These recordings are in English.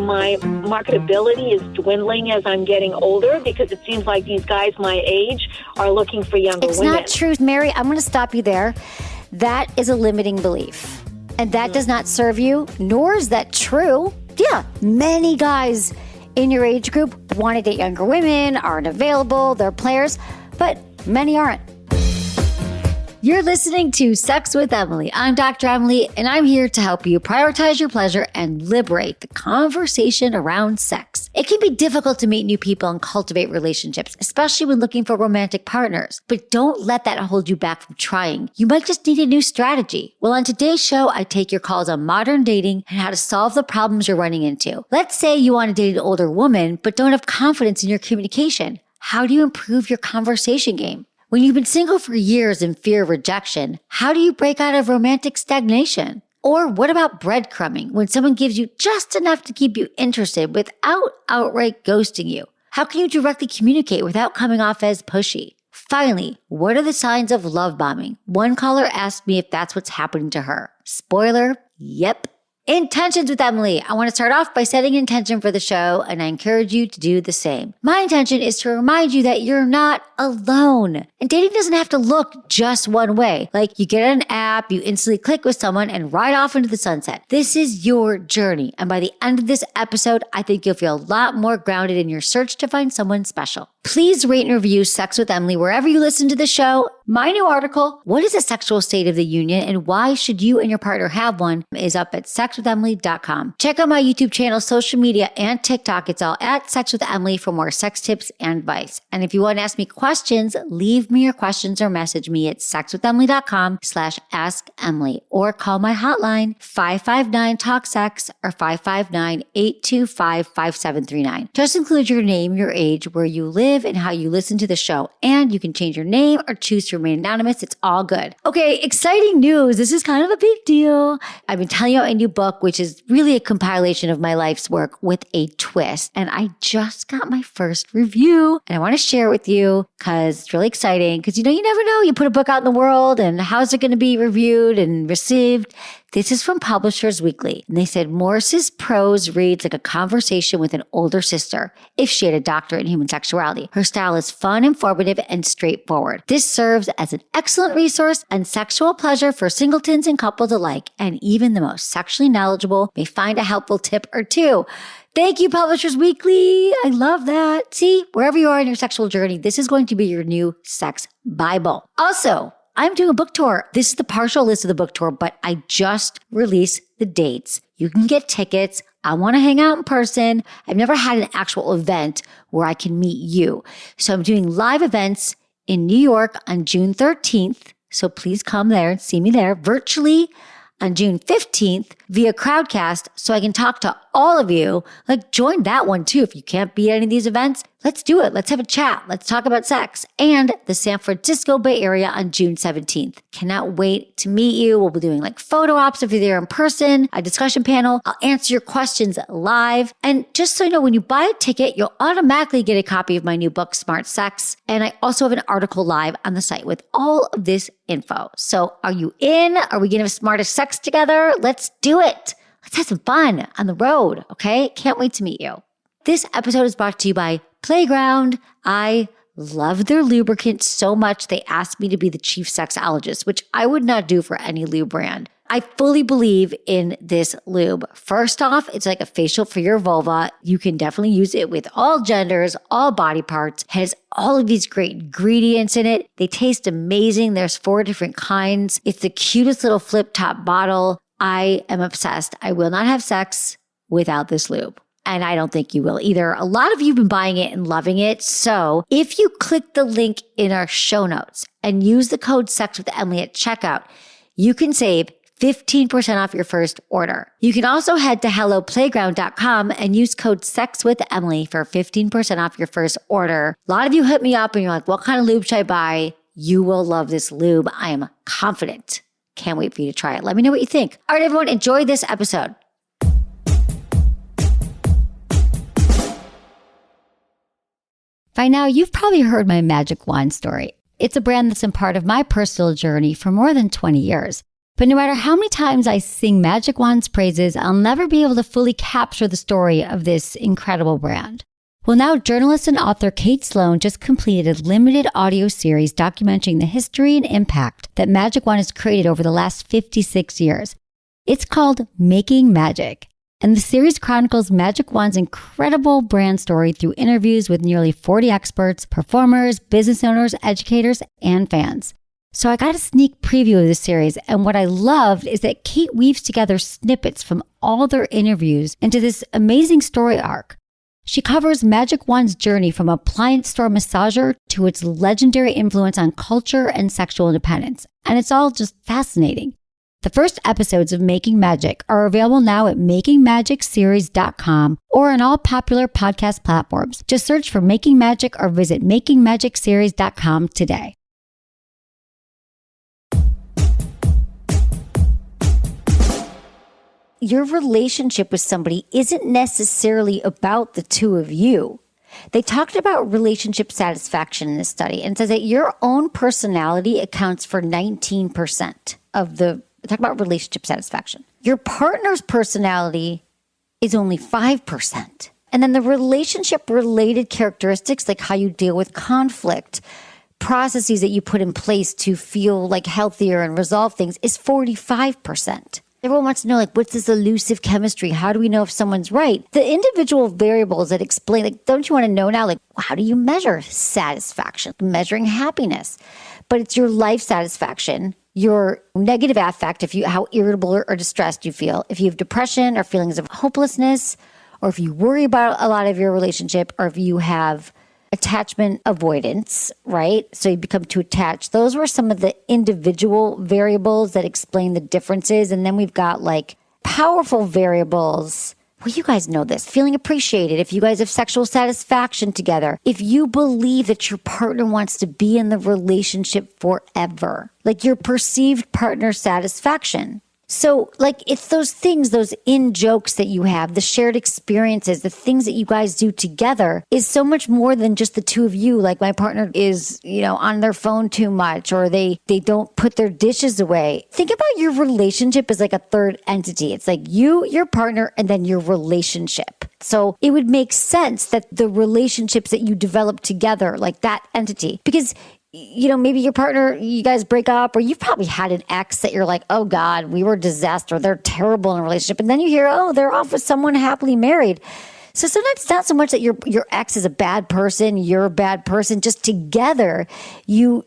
my marketability is dwindling as I'm getting older because it seems like these guys my age are looking for younger women. It's not true, Mary. I'm going to stop you there. That is a limiting belief. And that does not serve you, nor is that true. Yeah, many guys in your age group want to date younger women, aren't available, they're players, but many aren't. You're listening to Sex with Emily. I'm Dr. Emily, and I'm here to help you prioritize your pleasure and liberate the conversation around sex. It can be difficult to meet new people and cultivate relationships, especially when looking for romantic partners. But don't let that hold you back from trying. You might just need a new strategy. Well, on today's show, I take your calls on modern dating and how to solve the problems you're running into. Let's say you want to date an older woman, but don't have confidence in your communication. How do you improve your conversation game? When you've been single for years and fear of rejection, how do you break out of romantic stagnation? Or what about breadcrumbing, when someone gives you just enough to keep you interested without outright ghosting you? How can you directly communicate without coming off as pushy? Finally, what are the signs of love bombing? One caller asked me if that's what's happening to her. Spoiler, yep. Intentions with Emily. I want to start off by setting an intention for the show, and I encourage you to do the same. My intention is to remind you that you're not alone. And dating doesn't have to look just one way. Like you get on an app, you instantly click with someone and ride off into the sunset. This is your journey. And by the end of this episode, I think you'll feel a lot more grounded in your search to find someone special. Please rate and review Sex with Emily wherever you listen to the show. My new article, What is a Sexual State of the Union and Why Should You and Your Partner Have One, is up at sexwithemily.com. Check out my YouTube channel, social media, and TikTok. It's all at Sex with Emily for more sex tips and advice. And if you want to ask me questions, leave me your questions or message me at sexwithemily.com/assemily or call my hotline 559-TALK-SEX or 559-825-5739. Just include your name, your age, where you live, and how you listen to the show. And you can change your name or choose to remain anonymous. It's all good. Okay, exciting news. This is kind of a big deal. I've been telling you about a new book, which is really a compilation of my life's work with a twist. And I just got my first review and I want to share it with you because it's really exciting. Because you never know. You put a book out in the world and how's it going to be reviewed and received? This is from Publishers Weekly. And they said Morse's prose reads like a conversation with an older sister if she had a doctorate in human sexuality. Her style is fun, informative, and straightforward. This serves as an excellent resource on sexual pleasure for singletons and couples alike. And even the most sexually knowledgeable may find a helpful tip or two. Thank you, Publishers Weekly. I love that. See, wherever you are in your sexual journey, this is going to be your new sex Bible. Also, I'm doing a book tour. This is the partial list of the book tour, but I just released the dates. You can get tickets. I want to hang out in person. I've never had an actual event where I can meet you. So I'm doing live events in New York on June 13th. So please come there and see me there virtually on June 15th via Crowdcast so I can talk to all of you. Like, join that one too. If you can't be at any of these events, let's do it. Let's have a chat. Let's talk about sex. And the San Francisco Bay Area on June 17th. Cannot wait to meet you. We'll be doing like photo ops if you're there in person, a discussion panel. I'll answer your questions live. And just so you know, when you buy a ticket, you'll automatically get a copy of my new book, Smart Sex. And I also have an article live on the site with all of this info. So are you in? Are we going to have smarter sex together? Let's do it. Let's have some fun on the road, okay? Can't wait to meet you. This episode is brought to you by Playground. I love their lubricant so much they asked me to be the chief sexologist, which I would not do for any lube brand. I fully believe in this lube. First off, it's like a facial for your vulva. You can definitely use it with all genders, all body parts. It has all of these great ingredients in it. They taste amazing. There's 4 different kinds. It's the cutest little flip top bottle. I am obsessed. I will not have sex without this lube. And I don't think you will either. A lot of you have been buying it and loving it. So if you click the link in our show notes and use the code SEXWITHEMILY at checkout, you can save 15% off your first order. You can also head to helloplayground.com and use code SEXWITHEMILY for 15% off your first order. A lot of you hit me up and you're like, what kind of lube should I buy? You will love this lube. I am confident. Can't wait for you to try it. Let me know what you think. All right, everyone, enjoy this episode. By now, you've probably heard my Magic Wand story. It's a brand that's been part of my personal journey for more than 20 years. But no matter how many times I sing Magic Wand's praises, I'll never be able to fully capture the story of this incredible brand. Well, now journalist and author Kate Sloan just completed a limited audio series documenting the history and impact that Magic Wand has created over the last 56 years. It's called Making Magic, and the series chronicles Magic Wand's incredible brand story through interviews with nearly 40 experts, performers, business owners, educators, and fans. So I got a sneak preview of this series, and what I loved is that Kate weaves together snippets from all their interviews into this amazing story arc. She covers Magic Wand's journey from appliance store massager to its legendary influence on culture and sexual independence, and it's all just fascinating. The first episodes of Making Magic are available now at makingmagicseries.com or on all popular podcast platforms. Just search for Making Magic or visit makingmagicseries.com today. Your relationship with somebody isn't necessarily about the two of you. They talked about relationship satisfaction in this study, and it says that your own personality accounts for 19% of the, talk about relationship satisfaction. Your partner's personality is only 5%. And then the relationship related characteristics, like how you deal with conflict, processes that you put in place to feel like healthier and resolve things, is 45%. Everyone wants to know, like, what's this elusive chemistry? How do we know if someone's right? The individual variables that explain, like, don't you want to know now, like, how do you measure satisfaction? Measuring happiness. But it's your life satisfaction, your negative affect, how irritable or distressed you feel, if you have depression or feelings of hopelessness, or if you worry about a lot of your relationship, or if you have attachment avoidance, right? So you become too attached. Those were some of the individual variables that explain the differences. And then we've got like powerful variables. Well, you guys know this. Feeling appreciated. If you guys have sexual satisfaction together. If you believe that your partner wants to be in the relationship forever. Like your perceived partner satisfaction. So like it's those things, those in-jokes that you have, the shared experiences, the things that you guys do together is so much more than just the two of you. Like my partner is, on their phone too much, or they don't put their dishes away. Think about your relationship as like a third entity. It's like you, your partner, and then your relationship. So it would make sense that the relationships that you develop together, like that entity, because maybe your partner, you guys break up, or you've probably had an ex that you're like, oh God, we were a disaster. They're terrible in a relationship. And then you hear, oh, they're off with someone happily married. So sometimes it's not so much that your ex is a bad person, you're a bad person. Just together, you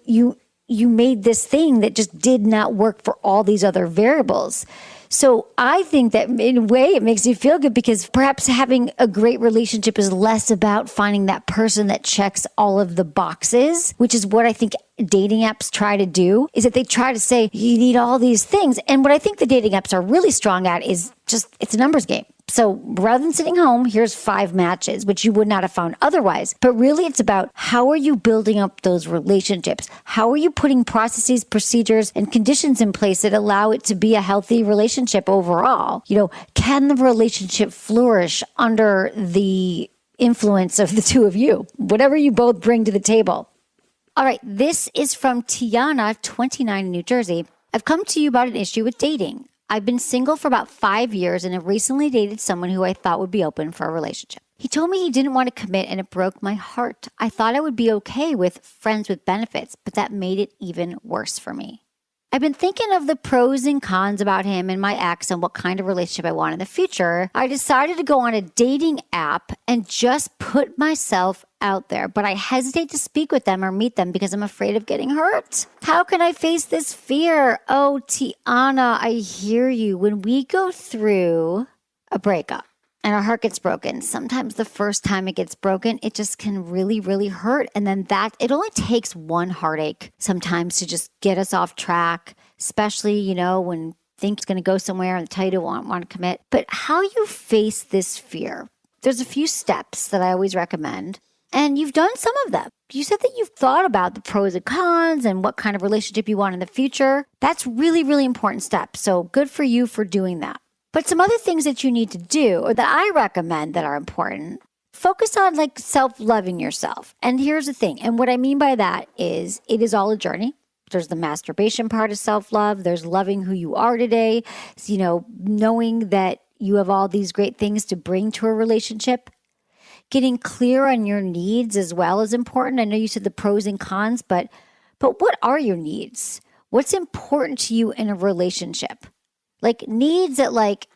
made this thing that just did not work for all these other variables. So I think that in a way it makes you feel good because perhaps having a great relationship is less about finding that person that checks all of the boxes, which is what I think dating apps try to do, is that they try to say you need all these things. And what I think the dating apps are really strong at is just, it's a numbers game. So rather than sitting home, here's 5 matches, which you would not have found otherwise. But really it's about how are you building up those relationships? How are you putting processes, procedures, and conditions in place that allow it to be a healthy relationship overall? Can the relationship flourish under the influence of the two of you? Whatever you both bring to the table. All right, this is from Tiana, 29 in New Jersey. I've come to you about an issue with dating. I've been single for about 5 years and have recently dated someone who I thought would be open for a relationship. He told me he didn't want to commit and it broke my heart. I thought I would be okay with friends with benefits, but that made it even worse for me. I've been thinking of the pros and cons about him and my ex and what kind of relationship I want in the future. I decided to go on a dating app and just put myself out there, but I hesitate to speak with them or meet them because I'm afraid of getting hurt. How can I face this fear? Oh, Tiana, I hear you. When we go through a breakup and our heart gets broken, sometimes the first time it gets broken, it just can really, really hurt. And then it only takes one heartache sometimes to just get us off track, especially, when things going to go somewhere and tell you to want to commit. But how you face this fear, there's a few steps that I always recommend. And you've done some of them. You said that you've thought about the pros and cons and what kind of relationship you want in the future. That's really, really important step. So good for you for doing that. But some other things that you need to do or that I recommend that are important, focus on like self-loving yourself. And here's the thing. And what I mean by that is it is all a journey. There's the masturbation part of self-love. There's loving who you are today. So, knowing that you have all these great things to bring to a relationship. Getting clear on your needs as well is important. I know you said the pros and cons, but what are your needs? What's important to you in a relationship? Like needs that like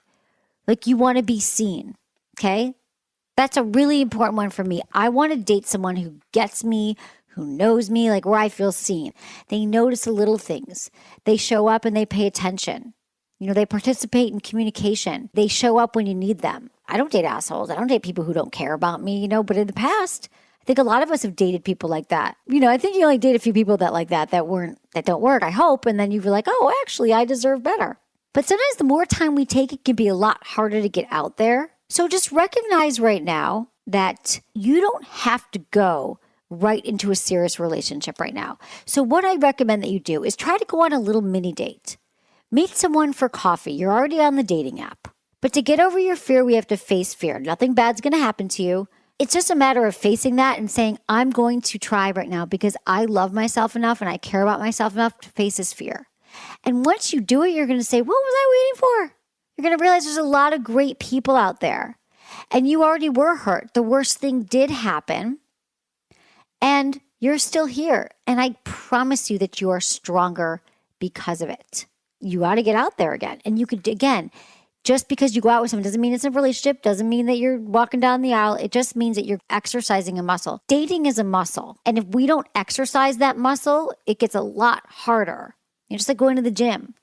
you want to be seen. Okay? That's a really important one for me. I want to date someone who gets me, who knows me, like where I feel seen. They notice the little things. They show up and they pay attention. They participate in communication. They show up when you need them. I don't date assholes. I don't date people who don't care about me, but in the past, I think a lot of us have dated people like that. I think you only date a few people that like that don't work, I hope. And then you feel like, oh, actually, I deserve better. But sometimes the more time we take, it can be a lot harder to get out there. So just recognize right now that you don't have to go right into a serious relationship right now. So what I recommend that you do is try to go on a little mini date. Meet someone for coffee. You're already on the dating app. But to get over your fear, we have to face fear. Nothing bad's going to happen to you. It's just a matter of facing that and saying, I'm going to try right now because I love myself enough and I care about myself enough to face this fear. And once you do it, you're going to say, what was I waiting for? You're going to realize there's a lot of great people out there. And you already were hurt. The worst thing did happen. And you're still here. And I promise you that you are stronger because of it. You got to get out there again. And you could, again, just because you go out with someone doesn't mean it's a relationship, doesn't mean that you're walking down the aisle. It just means that you're exercising a muscle. Dating is a muscle. And if we don't exercise that muscle, it gets a lot harder. Just like going to the gym.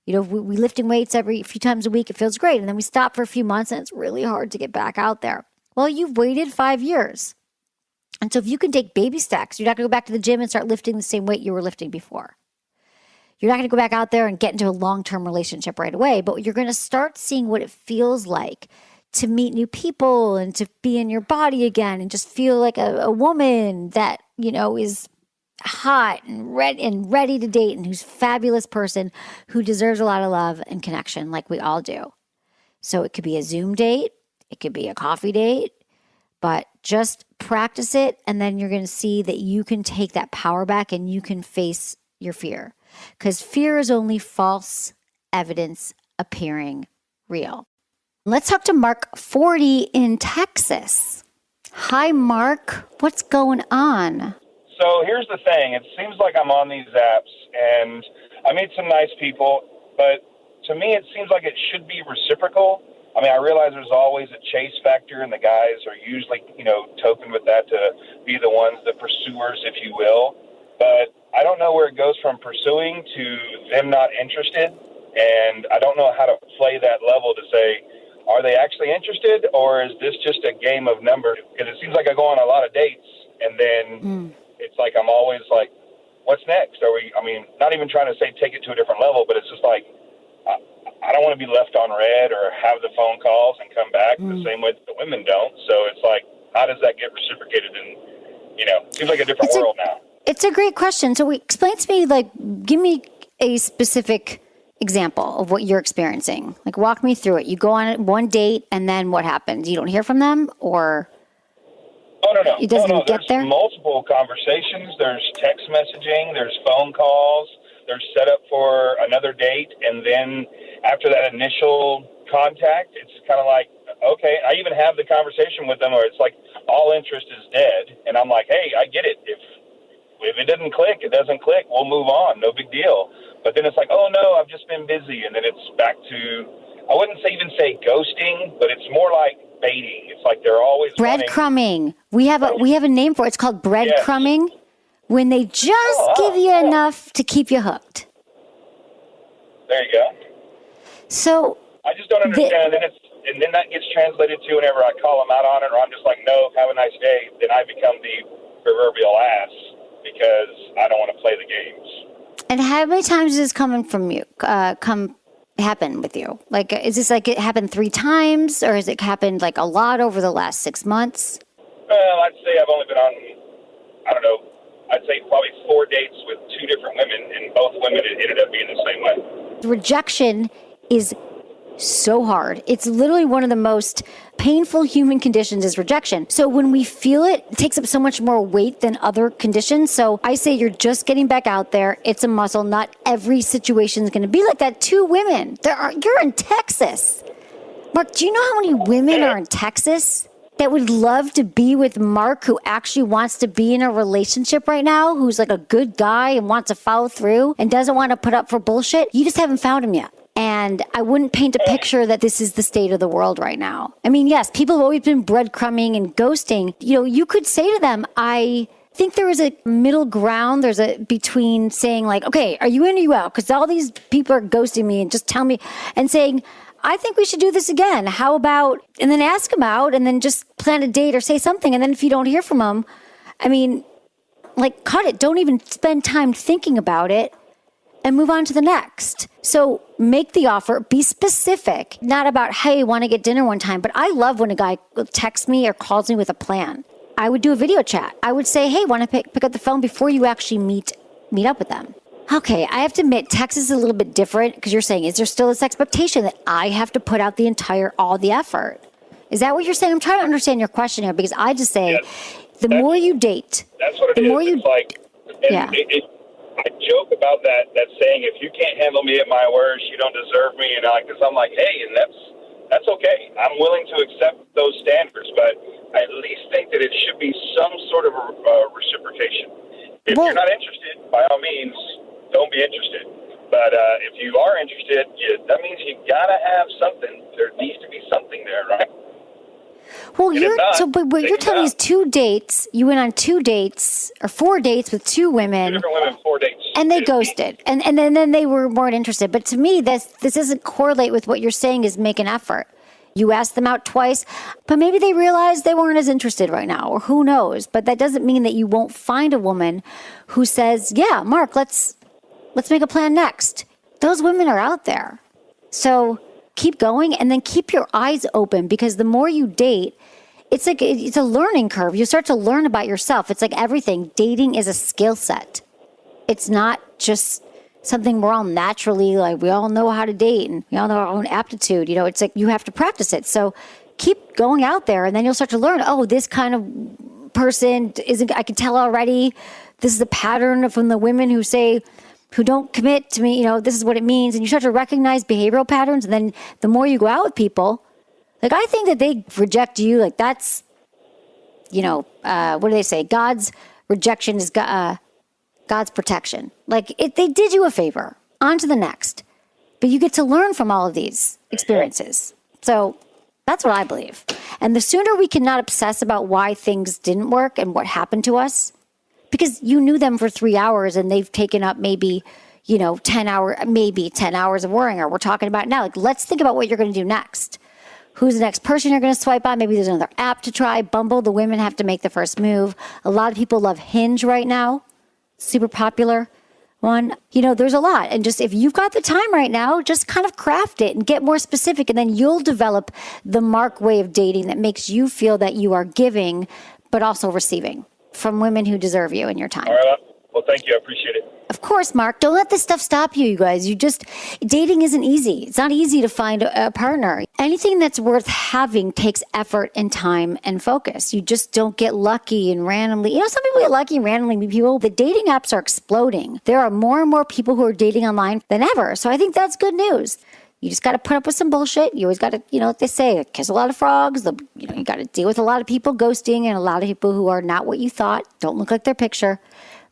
We lifting weights every few times a week. It feels great. And then we stop for a few months and it's really hard to get back out there. Well, you've waited 5 years. And so if you can take baby steps, you're not going to go back to the gym and start lifting the same weight you were lifting before. You're not going to go back out there and get into a long-term relationship right away, but you're going to start seeing what it feels like to meet new people and to be in your body again and just feel like a woman that, is hot and ready to date and who's a fabulous person who deserves a lot of love and connection like we all do. So it could be a Zoom date. It could be a coffee date, but just practice it. And then you're going to see that you can take that power back and you can face your fear. Because fear is only false evidence appearing real. Let's talk to Mark, 40 in Texas. Hi, Mark. What's going on? So here's the thing. It seems like I'm on these apps, and I meet some nice people, but to me it seems like it should be reciprocal. I realize there's always a chase factor, and the guys are usually, token with that to be the ones, the pursuers, if you will. But I don't know where it goes from pursuing to them not interested, and I don't know how to play that level to say, are they actually interested, or is this just a game of numbers? Because it seems like I go on a lot of dates, and then it's like I'm always like, what's next? Not even trying to say take it to a different level, but it's just like, I don't want to be left on red or have the phone calls and come back the same way that the women don't. So it's like, how does that get reciprocated? And, it seems like a different world now. It's a great question. So explain to me, give me a specific example of what you're experiencing. Like, walk me through it. You go on one date, and then what happens? You don't hear from them, or? Oh, no. It doesn't get there's there? Multiple conversations. There's text messaging. There's phone calls. There's set up for another date. And then after that initial contact, it's kind of like, okay, I even have the conversation with them where it's like all interest is dead. And I'm like, hey, I get it. If it doesn't click, it doesn't click. We'll move on. No big deal. But then it's like, oh, no, I've just been busy. And then it's back to, I wouldn't even say ghosting, but it's more like baiting. It's like they're always breadcrumbing. We have a name for it. It's called breadcrumbing. Yes. When they just give you enough to keep you hooked. There you go. So I just don't understand. And then that gets translated to whenever I call them out on it, or I'm just like, no, have a nice day. Then I become the proverbial ass because I don't want to play the games. And how many times is this coming from you? Happen with you? Like, is this like it happened 3 times, or has it happened like a lot over the last 6 months? Well, I'd say I've only been on, I'd say probably 4 dates with 2 different women, and both women it ended up being the same way. Rejection is so hard. It's literally one of the most painful human conditions is rejection. So when we feel it, it takes up so much more weight than other conditions. So I say you're just getting back out there. It's a muscle. Not every situation is going to be like that. 2 women. You're in Texas. Mark, do you know how many women are in Texas that would love to be with Mark, who actually wants to be in a relationship right now, who's like a good guy and wants to follow through and doesn't want to put up for bullshit? You just haven't found him yet. And I wouldn't paint a picture that this is the state of the world right now. I mean, yes, people have always been breadcrumbing and ghosting. You know, you could say to them, I think there is a middle ground. There's a between saying like, okay, are you in or you out? Because all these people are ghosting me and just tell me and saying, I think we should do this again. How about, and then ask them out and then just plan a date or say something. And then if you don't hear from them, I mean, like cut it. Don't even spend time thinking about it and move on to the next. So make the offer, be specific, not about, hey, want to get dinner one time. But I love when a guy texts me or calls me with a plan. I would do a video chat. I would say, hey, want to pick up the phone before you actually meet up with them. Okay, I have to admit, Texas is a little bit different because you're saying, is there still this expectation that I have to put out all the effort? Is that what you're saying? I'm trying to understand your question here because I just say, the more you date, that's what it the is. more you, it's like, and I joke about that saying, if you can't handle me at my worst, you don't deserve me. And because I'm like, hey, and that's okay. I'm willing to accept those standards, but I at least think that it should be some sort of reciprocation. If you're not interested, by all means, don't be interested. But if you are interested, that means you gotta have something. There needs to be something there, right? Well, but what you're telling me is 2 dates. You went on 2 dates or 4 dates with 2 women. 2 different women, 4 dates. And they ghosted. And then they weren't interested. But to me, this doesn't correlate with what you're saying is make an effort. You asked them out twice, but maybe they realized they weren't as interested right now, or who knows. But that doesn't mean that you won't find a woman who says, yeah, Mark, let's make a plan next. Those women are out there. So keep going and then keep your eyes open because the more you date, it's a learning curve. You start to learn about yourself. It's like everything. Dating is a skill set. It's not just something we're all naturally, like we all know how to date and we all know our own aptitude. You know, it's like you have to practice it. So keep going out there and then you'll start to learn, oh, this kind of person isn't, I can tell already. This is a pattern from the women who don't commit to me, you know, this is what it means. And you start to recognize behavioral patterns. And then the more you go out with people, like I think that they reject you. Like that's, you know, what do they say? God's rejection is God's protection. Like they did you a favor. On to the next. But you get to learn from all of these experiences. So that's what I believe. And the sooner we can not obsess about why things didn't work and what happened to us, because you knew them for 3 hours and they've taken up maybe, 10 hours of worrying, or we're talking about now. Like, let's think about what you're going to do next. Who's the next person you're going to swipe on? Maybe there's another app to try. Bumble, the women have to make the first move. A lot of people love Hinge right now. Super popular one. There's a lot. And just if you've got the time right now, just kind of craft it and get more specific. And then you'll develop the Mark way of dating that makes you feel that you are giving, but also receiving from women who deserve you in your time. All right. Well, thank you. I appreciate it. Of course, Mark. Don't let this stuff stop you, you guys. Dating isn't easy. It's not easy to find a partner. Anything that's worth having takes effort and time and focus. You just don't get lucky and randomly. Some people get lucky and randomly meet people. The dating apps are exploding. There are more and more people who are dating online than ever. So I think that's good news. You just got to put up with some bullshit. You always got to, what they say, kiss a lot of frogs. You got to deal with a lot of people ghosting and a lot of people who are not what you thought, don't look like their picture.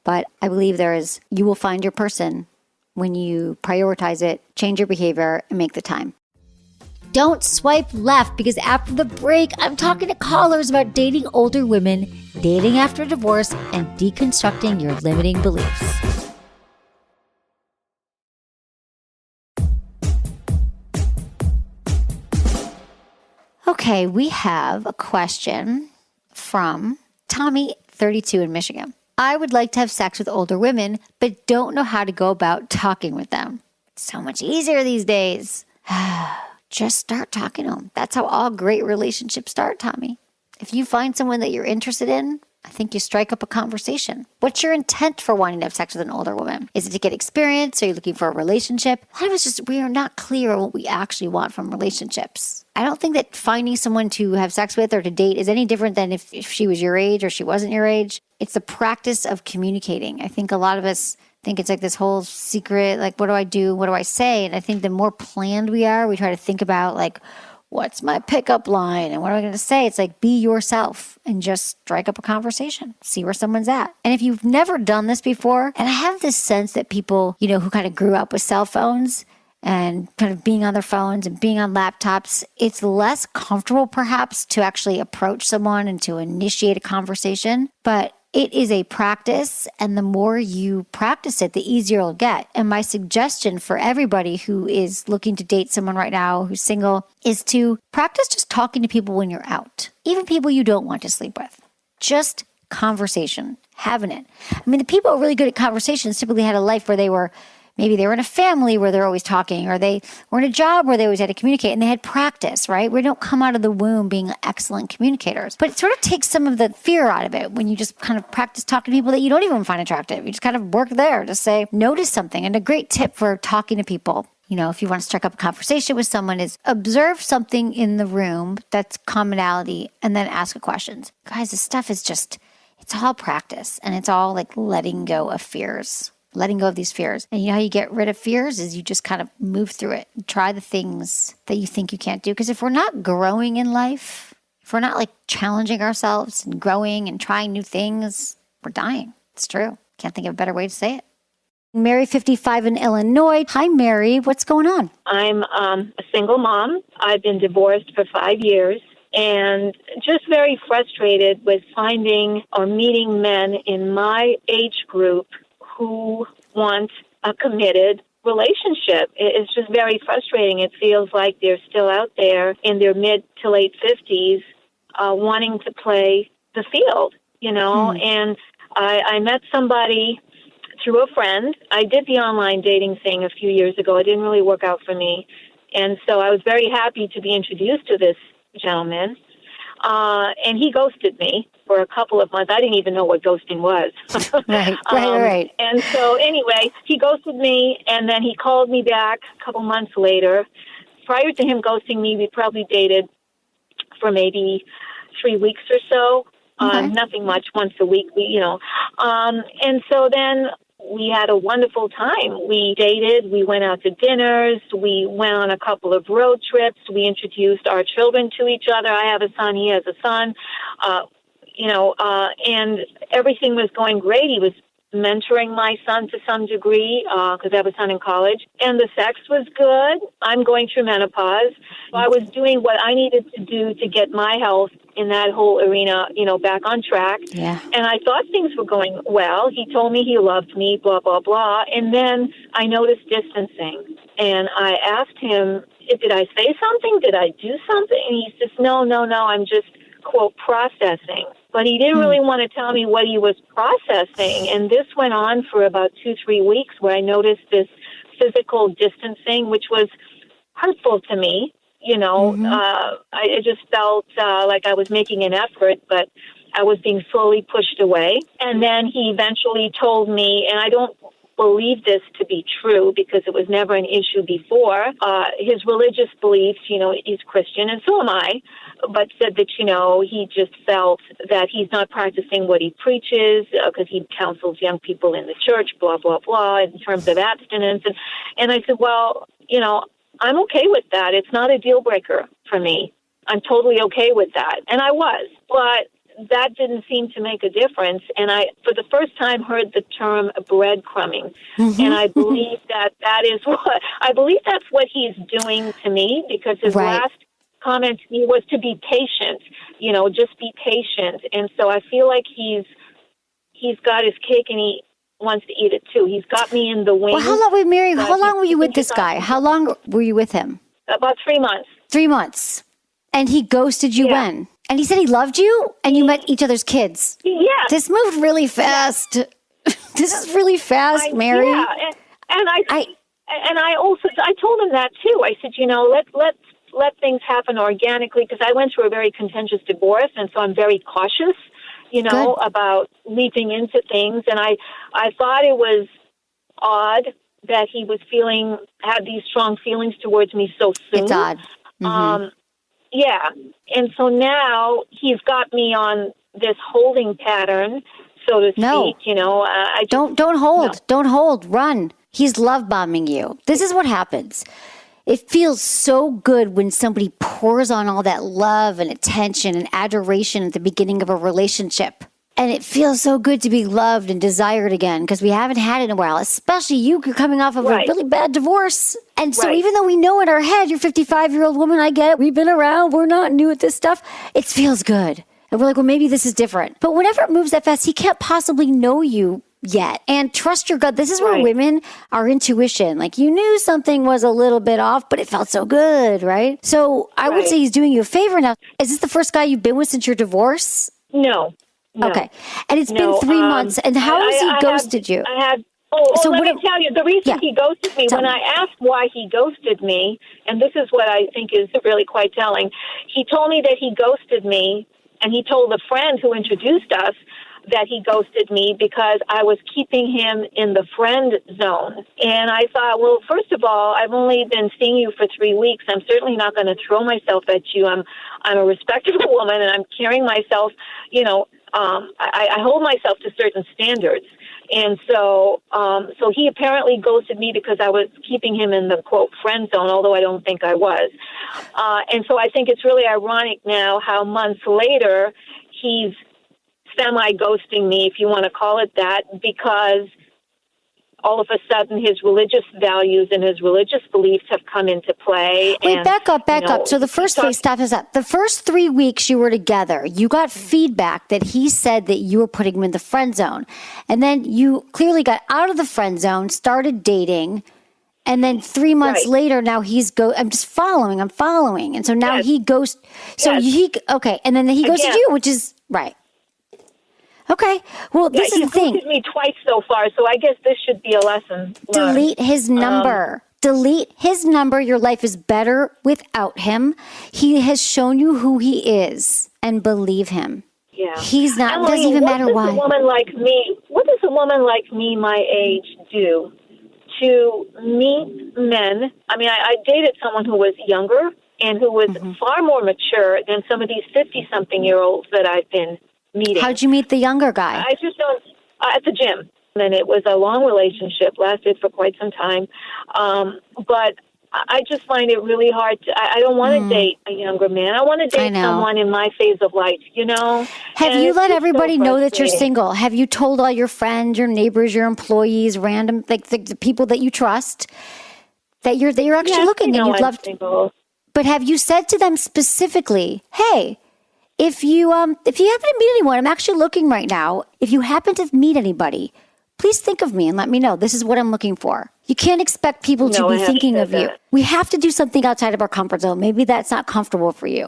But I believe you will find your person when you prioritize it, change your behavior, and make the time. Don't swipe left, because after the break, I'm talking to callers about dating older women, dating after divorce, and deconstructing your limiting beliefs. Okay, we have a question from Tommy, 32 in Michigan. I would like to have sex with older women, but don't know how to go about talking with them. It's so much easier these days. Just start talking to them. That's how all great relationships start, Tommy. If you find someone that you're interested in, I think you strike up a conversation. What's your intent for wanting to have sex with an older woman? Is it to get experience? Are you looking for a relationship? A lot of us just, we are not clear on what we actually want from relationships. I don't think that finding someone to have sex with or to date is any different than if she was your age or she wasn't your age. It's the practice of communicating. I think a lot of us think it's like this whole secret, like, what do I do? What do I say? And I think the more planned we are, we try to think about like, what's my pickup line and what am I going to say? It's like, be yourself and just strike up a conversation, see where someone's at. And if you've never done this before, and I have this sense that people, who kind of grew up with cell phones and kind of being on their phones and being on laptops, it's less comfortable perhaps to actually approach someone and to initiate a conversation. But it is a practice, and the more you practice it, the easier it'll get. And my suggestion for everybody who is looking to date someone right now who's single is to practice just talking to people when you're out, even people you don't want to sleep with. Just conversation, having it. I mean, the people who are really good at conversations typically had a life where maybe they were in a family where they're always talking, or they were in a job where they always had to communicate, and they had practice, right? We don't come out of the womb being excellent communicators. But it sort of takes some of the fear out of it when you just kind of practice talking to people that you don't even find attractive. You just kind of work there to say, notice something. And a great tip for talking to people, if you want to strike up a conversation with someone, is observe something in the room that's commonality and then ask questions. Guys, this stuff is it's all practice, and it's all like letting go of fears. Letting go of these fears. And how you get rid of fears is you just kind of move through it and try the things that you think you can't do. Because if we're not growing in life, if we're not like challenging ourselves and growing and trying new things, we're dying. It's true. Can't think of a better way to say it. Mary, 55 in Illinois. Hi, Mary. What's going on? I'm a single mom. I've been divorced for 5 years. And just very frustrated with finding or meeting men in my age group who want a committed relationship. It's just very frustrating. It feels like they're still out there in their mid to late 50s wanting to play the field, And I met somebody through a friend. I did the online dating thing a few years ago. It didn't really work out for me. And so I was very happy to be introduced to this gentleman. And he ghosted me for a couple of months. I didn't even know what ghosting was. Right. And so anyway, he ghosted me, and then he called me back a couple months later. Prior to him ghosting me, we probably dated for maybe 3 weeks or so. Okay. Nothing much, once a week, and so then we had a wonderful time. We dated, we went out to dinners, we went on a couple of road trips, we introduced our children to each other. I have a son, he has a son, and everything was going great. He was mentoring my son to some degree, because I have a son in college, and the sex was good. I'm going through menopause. I was doing what I needed to do to get my health in that whole arena, back on track. Yeah. And I thought things were going well. He told me he loved me, blah, blah, blah. And then I noticed distancing. And I asked him, did I say something? Did I do something? And he says, no, I'm just, quote, processing. But he didn't really want to tell me what he was processing. And this went on for about 2-3 weeks, where I noticed this physical distancing, which was hurtful to me. I just felt like I was making an effort, but I was being slowly pushed away. And then he eventually told me, and I don't believe this to be true because it was never an issue before, his religious beliefs, he's Christian, and so am I, but said that, he just felt that he's not practicing what he preaches because he counsels young people in the church, blah, blah, blah, in terms of abstinence. And I said, well, I'm okay with that. It's not a deal breaker for me. I'm totally okay with that. And I was, but that didn't seem to make a difference. And I, for the first time, heard the term breadcrumbing. Mm-hmm. And I believe that's what he's doing to me, because his last comment to me was to be patient, just be patient. And so I feel like he's got his cake and he wants to eat it too. He's got me in the wings. Well, how long were you with this guy? How long were you with him? About 3 months. 3 months. And he ghosted you when? And he said he loved you, and you met each other's kids. Yeah. This moved really fast. Yeah. This is really fast, Mary. Yeah, and I also told him that too. I said, let things happen organically, because I went through a very contentious divorce, and so I'm very cautious. Good. about leaping into things. And I thought it was odd that he was had these strong feelings towards me so soon. It's odd. Mm-hmm. Yeah. And so now he's got me on this holding pattern, so to No. speak. I just, Don't hold. No. Don't hold. Run. He's love bombing you. This is what happens. It feels so good when somebody pours on all that love and attention and adoration at the beginning of a relationship. And it feels so good to be loved and desired again because we haven't had it in a while, especially you're coming off of a really bad divorce. And so even though we know in our head, you're a 55-year-old woman, I get it. We've been around. We're not new at this stuff. It feels good. And we're like, well, maybe this is different. But whenever it moves that fast, he can't possibly know you yet. And trust your gut. This is where women are intuition. Like you knew something was a little bit off, but it felt so good, right? So I would say he's doing you a favor now. Is this the first guy you've been with since your divorce? No. Okay. And it's been 3 months. And how has he ghosted you? So let me tell you, the reason he ghosted me, when I asked why he ghosted me, and this is what I think is really quite telling, he told me that he ghosted me, and he told a friend who introduced us that he ghosted me because I was keeping him in the friend zone. And I thought, well, first of all, I've only been seeing you for 3 weeks. I'm certainly not going to throw myself at you. I'm a respectable woman, and I'm carrying myself, I hold myself to certain standards. And so he apparently ghosted me because I was keeping him in the, quote, friend zone, although I don't think I was. And so I think it's really ironic now how months later he's semi-ghosting me, if you want to call it that, because all of a sudden his religious values and his religious beliefs have come into play. Wait, back up. So the first phase, stop us up. The first 3 weeks you were together, you got feedback that he said that you were putting him in the friend zone. And then you clearly got out of the friend zone, started dating, and then 3 months later, now I'm just following. And so now he goes, and then he ghosted you, which is, right. Okay. Well, this is the thing. He's ghosted me twice so far, so I guess this should be a lesson learned. Delete his number. Delete his number. Your life is better without him. He has shown you who he is, and believe him. Yeah. He's not, Emily, doesn't even matter why. What does a woman like me, my age, do to meet men? I mean, I dated someone who was younger and who was far more mature than some of these 50-something-year-olds that I've been meeting. How'd you meet the younger guy? I just don't, at the gym. And it was a long relationship, lasted for quite some time. But I just find it really hard I don't want to date a younger man. I want to date someone in my phase of life, Have you let everybody know that you're single? Have you told all your friends, your neighbors, your employees, random, like the people that you trust, that you're actually looking and you'd love to? But have you said to them specifically, hey, if you happen to meet anyone, I'm actually looking right now. If you happen to meet anybody, please think of me and let me know. This is what I'm looking for. You can't expect people to be thinking of you. We have to do something outside of our comfort zone. Maybe that's not comfortable for you.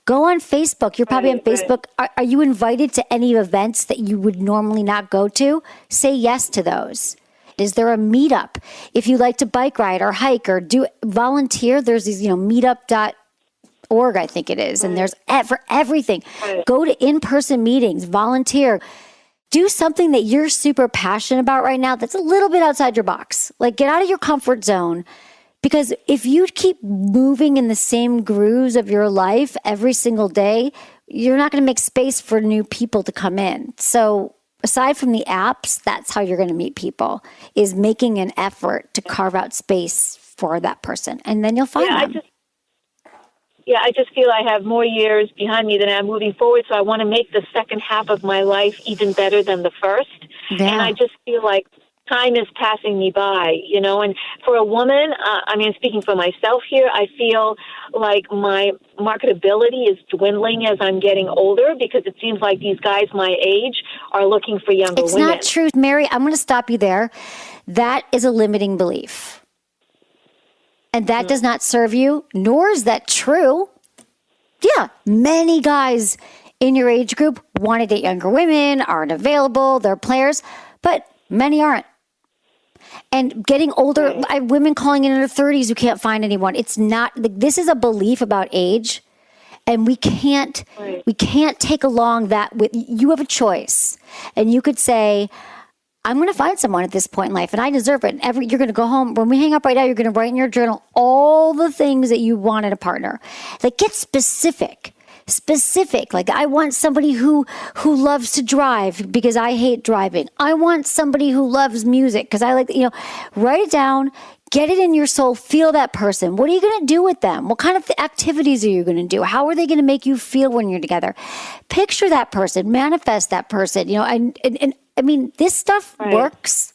Go on Facebook. You're probably on Facebook. Are you invited to any events that you would normally not go to? Say yes to those. Is there a meetup? If you like to bike ride or hike or do volunteer, there's these, meetup.org, I think it is. And there's for everything. Go to in-person meetings, volunteer. Do something that you're super passionate about right now that's a little bit outside your box. Like get out of your comfort zone. Because if you keep moving in the same grooves of your life every single day, you're not going to make space for new people to come in. So aside from the apps, that's how you're going to meet people, is making an effort to carve out space for that person. And then you'll find them. I just feel I have more years behind me than I'm moving forward, so I want to make the second half of my life even better than the first. Yeah. And I just feel like time is passing me by, and for a woman, speaking for myself here, I feel like my marketability is dwindling as I'm getting older because it seems like these guys my age are looking for younger women. It's not true, Mary. I'm going to stop you there. That is a limiting belief. And that does not serve you, nor is that true. Yeah, many guys in your age group want to date younger women, aren't available, they're players, but many aren't. And getting older, I have women calling in their 30s who can't find anyone. It's not, this is a belief about age. And we can't take along that with, you have a choice. And you could say, I'm going to find someone at this point in life and I deserve it. And you're going to go home. When we hang up right now, you're going to write in your journal all the things that you want in a partner. Like, get specific. Like, I want somebody who loves to drive because I hate driving. I want somebody who loves music because I like, write it down, get it in your soul, feel that person. What are you going to do with them? What kind of activities are you going to do? How are they going to make you feel when you're together? Picture that person, manifest that person, and I mean, this stuff works.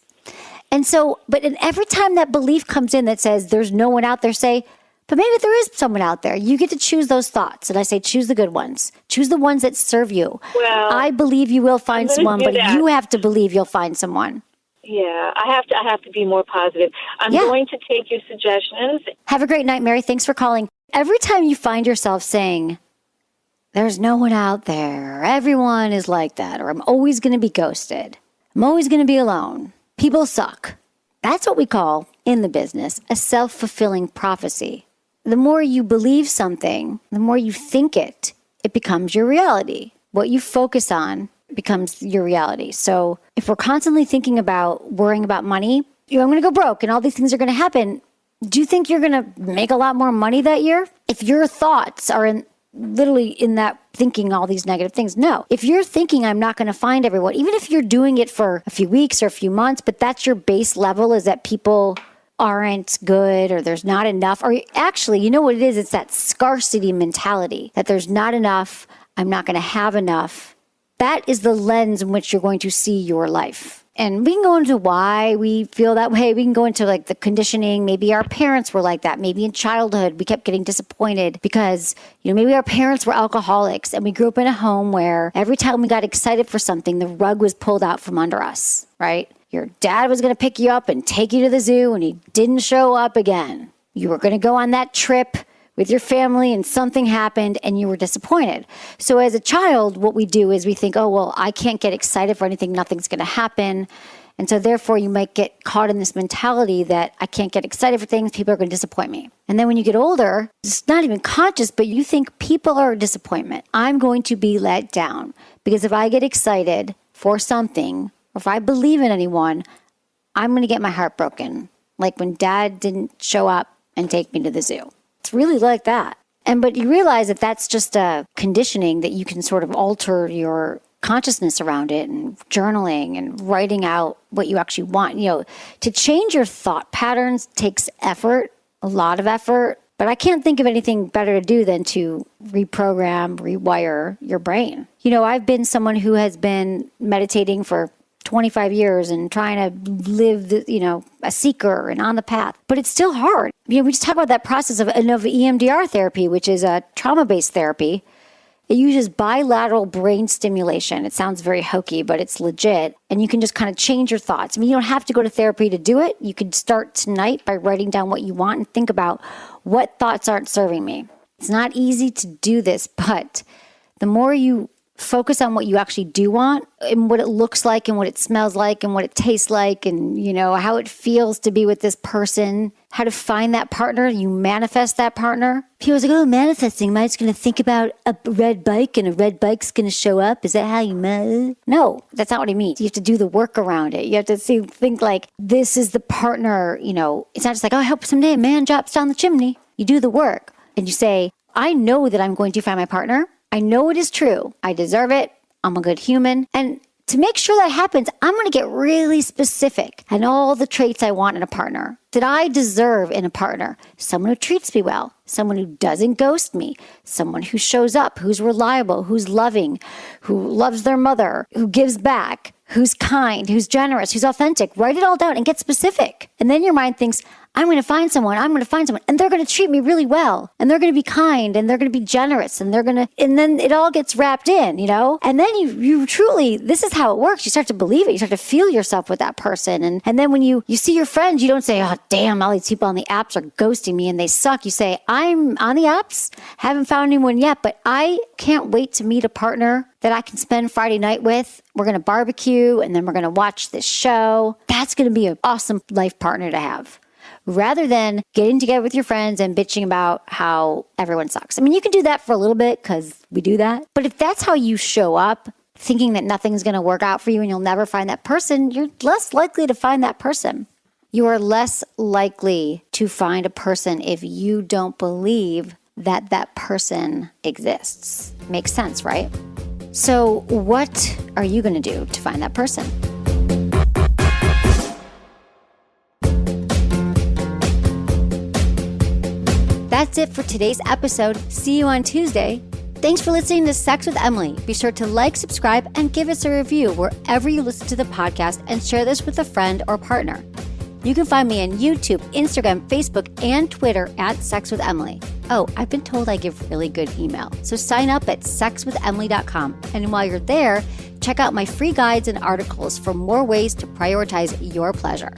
And so, but every time that belief comes in that says there's no one out there, say, but maybe there is someone out there. You get to choose those thoughts. And I say, choose the good ones. Choose the ones that serve you. Well, I believe you will find someone, but you have to believe you'll find someone. Yeah, I have to be more positive. I'm going to take your suggestions. Have a great night, Mary. Thanks for calling. Every time you find yourself saying, there's no one out there, everyone is like that, or I'm always going to be ghosted, I'm always going to be alone, people suck. That's what we call, in the business, a self-fulfilling prophecy. The more you believe something, the more you think it becomes your reality. What you focus on becomes your reality. So if we're constantly thinking about worrying about money, I'm going to go broke and all these things are going to happen. Do you think you're going to make a lot more money that year? If your thoughts are literally in that thinking all these negative things, no. If you're thinking I'm not going to find everyone, even if you're doing it for a few weeks or a few months, but that's your base level, is that people aren't good or there's not enough, or actually, you know what it is? It's that scarcity mentality that there's not enough, I'm not going to have enough. That is the lens in which you're going to see your life. And we can go into why we feel that way. We can go into like the conditioning. Maybe our parents were like that. Maybe in childhood, we kept getting disappointed because, maybe our parents were alcoholics and we grew up in a home where every time we got excited for something, the rug was pulled out from under us, right? Your dad was going to pick you up and take you to the zoo and he didn't show up again. You were going to go on that trip with your family and something happened and you were disappointed. So as a child, what we do is we think, oh, well, I can't get excited for anything. Nothing's going to happen. And so therefore you might get caught in this mentality that I can't get excited for things. People are going to disappoint me. And then when you get older, it's not even conscious, but you think people are a disappointment. I'm going to be let down because if I get excited for something, or if I believe in anyone, I'm going to get my heart broken. Like when dad didn't show up and take me to the zoo. It's really like that. But you realize that that's just a conditioning that you can sort of alter your consciousness around it, and journaling and writing out what you actually want. To change your thought patterns takes effort, a lot of effort. But I can't think of anything better to do than to reprogram, rewire your brain. I've been someone who has been meditating for 25 years and trying to live, a seeker and on the path. But it's still hard. We just talk about that process of EMDR therapy, which is a trauma-based therapy. It uses bilateral brain stimulation. It sounds very hokey, but it's legit. And you can just kind of change your thoughts. You don't have to go to therapy to do it. You could start tonight by writing down what you want and think about what thoughts aren't serving me. It's not easy to do this, but the more you focus on what you actually do want and what it looks like and what it smells like and what it tastes like and, how it feels to be with this person, how to find that partner, you manifest that partner. People are like, oh, manifesting, am I just going to think about a red bike and a red bike's going to show up? Is that how you manifest? No, that's not what I mean. You have to do the work around it. You have to think like, this is the partner, it's not just like, oh, I hope someday a man drops down the chimney. You do the work and you say, I know that I'm going to find my partner. I know it is true. I deserve it. I'm a good human. And to make sure that happens, I'm going to get really specific and all the traits I want in a partner that I deserve in a partner. Someone who treats me well, someone who doesn't ghost me, someone who shows up, who's reliable, who's loving, who loves their mother, who gives back, who's kind, who's generous, who's authentic. Write it all down and get specific. And then your mind thinks, I'm going to find someone, and they're going to treat me really well, and they're going to be kind, and they're going to be generous, and then it all gets wrapped in, and then you truly, this is how it works. You start to believe it. You start to feel yourself with that person. And then when you see your friends, you don't say, oh, damn, all these people on the apps are ghosting me and they suck. You say, I'm on the apps, haven't found anyone yet, but I can't wait to meet a partner that I can spend Friday night with. We're going to barbecue, and then we're going to watch this show. That's going to be an awesome life partner to have. rather than getting together with your friends and bitching about how everyone sucks. I mean, you can do that for a little bit because we do that. But if that's how you show up, thinking that nothing's going to work out for you and you'll never find that person, you're less likely to find that person. You are less likely to find a person if you don't believe that that person exists. Makes sense, right? So what are you going to do to find that person? That's it for today's episode. See you on Tuesday. Thanks for listening to Sex with Emily. Be sure to like, subscribe, and give us a review wherever you listen to the podcast, and share this with a friend or partner. You can find me on YouTube, Instagram, Facebook, and Twitter at Sex with Emily. Oh, I've been told I give really good email. So sign up at sexwithemily.com. And while you're there, check out my free guides and articles for more ways to prioritize your pleasure.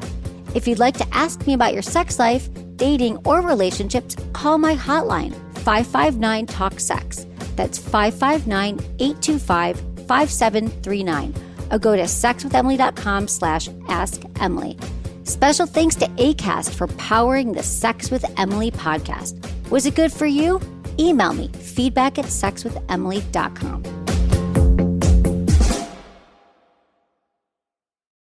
If you'd like to ask me about your sex life, dating, or relationships, call my hotline, 559-TALK-SEX. That's 559-825-5739. Or go to sexwithemily.com/askemily. Special thanks to Acast for powering the Sex with Emily podcast. Was it good for you? Email me, feedback@sexwithemily.com.